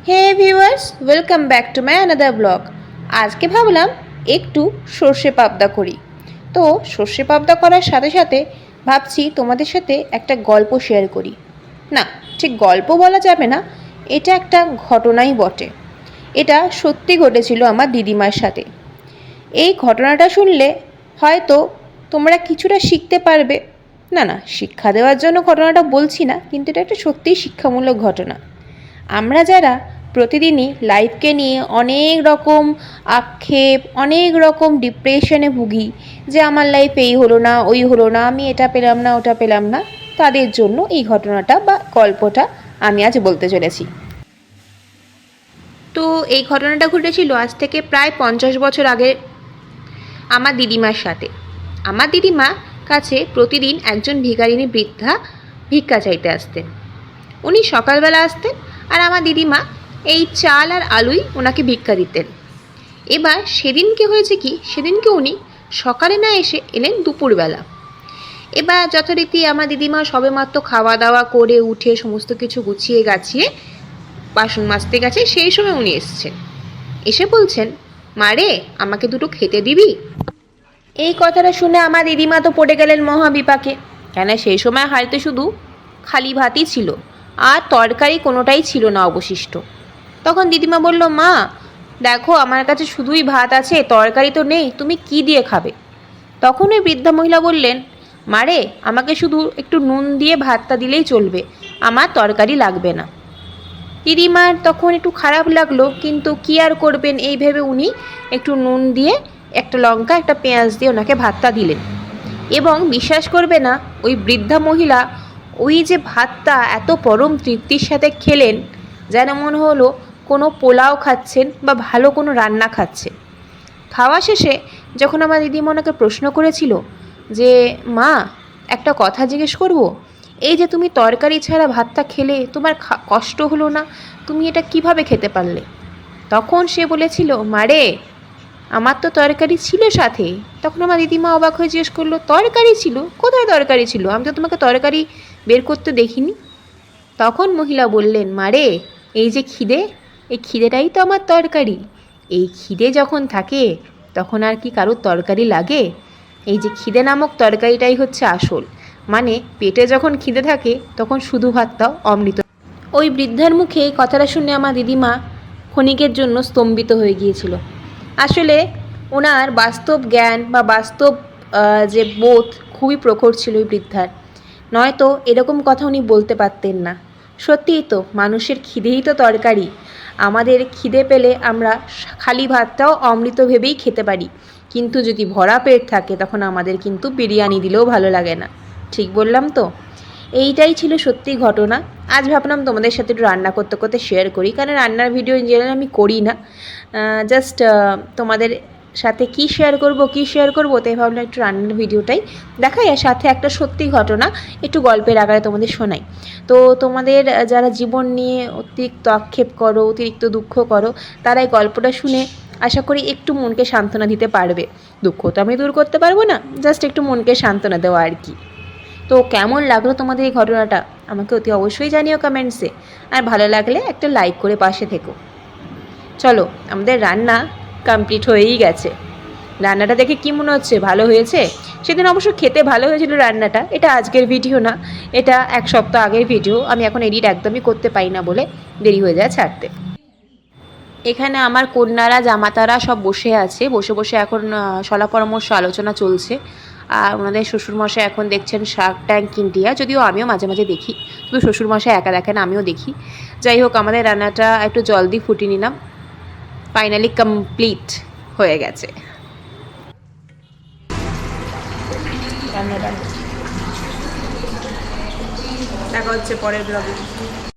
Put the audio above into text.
Hey viewers, welcome back to my another blog. আজকে ভাবলাম একটু সর্ষে পাবদা করি। তো সর্ষে পাবদা করার সাথে সাথে ভাবছি তোমাদের সাথে একটা গল্প শেয়ার করি। না, ঠিক গল্প বলা যাবে না, এটা একটা ঘটনাই বটে। এটা সত্যি ঘটেছিল আমার দিদিমার সাথে। এই ঘটনাটা শুনলে হয়তো তোমরা কিছুটা শিখতে পারবে। না না, শিক্ষা দেওয়ার জন্য ঘটনাটা বলছি না, কিন্তু এটা একটা সত্যিই শিক্ষামূলক ঘটনা। আমরা যারা প্রতিদিনই লাইফকে নিয়ে অনেক রকম আক্ষেপ, অনেক রকম ডিপ্রেশনে ভুগি, যে আমার লাইফ এই হলো না, ওই হলো না, আমি এটা পেলাম না, ওটা পেলাম না, তাদের জন্য এই ঘটনাটা বা গল্পটা আমি আজ বলতে চলেছি। তো এই ঘটনাটা ঘটেছিল আজ থেকে প্রায় 50 বছর আগে আমার দিদিমার সাথে। আমার দিদিমা কাছে প্রতিদিন একজন ভিখারিনী বৃদ্ধা ভিক্ষা চাইতে আসতেন। উনি সকালবেলা আসতেন আর আমার দিদিমা এই চাল আর আলুই ওনাকে ভিক্ষা দিতেন। এবার সেদিনকে হয়েছে কি, সেদিনকে উনি সকালে না এসে এলেন দুপুরবেলা। এবার যথারীতি আমার দিদিমা সবেমাত্র খাওয়া দাওয়া করে উঠে সমস্ত কিছু গুছিয়ে গাছিয়ে বাসন মাজতে গেছে, সেই সময় উনি এসছেন। এসে বলছেন, মা রে, আমাকে দুটো খেতে দিবি? এই কথাটা শুনে আমার দিদিমা তো পড়ে গেলেন মহাবিপাকে, কেন সেই সময় হাড়িতে শুধু খালি ভাতই ছিল আর তরকারি কোনোটাই ছিল না অবশিষ্ট। তখন দিদিমা বলল, মা দেখো, আমার কাছে শুধুই ভাত আছে, তরকারি তো নেই, তুমি কি দিয়ে খাবে? তখন ওই বৃদ্ধা মহিলা বললেন, মারে, আমাকে শুধু একটু নুন দিয়ে ভাতটা দিলেই চলবে, আমার তরকারি লাগবে না। দিদিমার তখন একটু খারাপ লাগলো, কিন্তু কি আর করবেন, এই ভেবে উনি একটু নুন দিয়ে, একটা লঙ্কা, একটা পেঁয়াজ দিয়ে ওনাকে ভাতটা দিলেন। এবং বিশ্বাস করবে না, ওই বৃদ্ধা মহিলা ওই যে ভাতটা এত পরম তৃপ্তির সাথে খেলেন, যেন মনে হলো কোনো পোলাও খাচ্ছেন বা ভালো কোনো রান্না খাচ্ছে। খাওয়া শেষে যখন আমার দিদিমা ওনাকে প্রশ্ন করেছিল যে, মা একটা কথা জিজ্ঞেস করব, এই যে তুমি তরকারি ছাড়া ভাতটা খেলে, তোমার কষ্ট হলো না? তুমি এটা কিভাবে খেতে পারলে? তখন সে বলেছিল, মারে, আমার তো তরকারি ছিল সাথে। তখন আমার দিদিমা অবাক হয়ে জিজ্ঞেস করলো, তরকারি ছিল? কোথায় তরকারি ছিল? আমি তো তোমাকে তরকারি বের করতে দেখিনি। তখন মহিলা বললেন, মারে, এই যে খিদে, এই খিদেটাই তো আমার তরকারি। এই খিদে যখন থাকে তখন আর কি কারোর তরকারি লাগে? এই যে খিদে নামক তরকারিটাই হচ্ছে আসল। মানে পেটে যখন খিদে থাকে তখন শুধু ভাতটাও অমৃত। ওই বৃদ্ধার মুখে এই কথাটা শুনে আমার দিদিমা ক্ষণিকের জন্য স্তম্ভিত হয়ে গিয়েছিল। আসলে ওনার বাস্তব জ্ঞান বা বাস্তব যে বোধ খুবই প্রখর ছিল ওই বৃদ্ধার, নয়তো এরকম কথা উনি বলতে পারতেন না। সত্যিই তো, মানুষের খিদেই তো তরকারি। আমাদের খিদে পেলে আমরা খালি ভাতটাও অমৃত ভেবেই খেতে পারি, কিন্তু যদি ভরা পেট থাকে তখন আমাদের কিন্তু বিরিয়ানি দিলেও ভালো লাগে না। ঠিক বললাম তো? এইটাই ছিল সত্যি ঘটনা। আজ ভাবলাম তোমাদের সাথে একটু রান্না করতে করতে শেয়ার করি, কারণ রান্নার ভিডিও ইন জেনারেল আমি করি না। জাস্ট তোমাদের সাথে কি শেয়ার করব, তাই ভাবলাম একটু রান্নার ভিডিওটাই দেখাই, আর সাথে একটা সত্যি ঘটনা একটু গল্পের আকারে তোমাদের শোনাই। তো তোমাদের যারা জীবন নিয়ে অতিরিক্ত আক্ষেপ করো, অতিরিক্ত দুঃখ করো, তারা এই গল্পটা শুনে আশা করি একটু মনকে সান্ত্বনা দিতে পারবে। দুঃখ তো আমি দূর করতে পারবো না, জাস্ট একটু মনকে সান্ত্বনা দেওয়া আর কি। তো কেমন লাগলো তোমাদের এই ঘটনাটা আমাকে অতি অবশ্যই জানিও কমেন্টসে, আর ভালো লাগলে একটা লাইক করে পাশে থেকো। চলো, আমাদের রান্না কমপ্লিট হয়েই গেছে। রান্নাটা দেখে কি মনে হচ্ছে, ভালো হয়েছে? সেদিন অবশ্য খেতে ভালো হয়েছিল রান্নাটা। এটা আজকের ভিডিও না, এটা এক সপ্তাহ আগের ভিডিও। আমি এখন এডিট একদমই করতে পারি না বলে দেরি হয়ে যায় ছাড়তে। এখানে আমার কন্যারা, জামাতারা সব বসে আছে, বসে বসে এখন শলা পরামর্শ আলোচনা চলছে। আর ওনাদের শ্বশুরমশাই এখন দেখছেন শার্ক ট্যাঙ্ক ইন্ডিয়া, যদিও আমিও মাঝে মাঝে দেখি, শুধু শ্বশুরমশাই একা দেখেন, আমিও দেখি। যাই হোক, আমাদের রান্নাটা একটু জল দিয়ে ফুটিয়ে নিলাম, ফাইনালি কমপ্লিট হয়ে গেছে রান্নাটা। দেখা হচ্ছে পরের ব্লগে।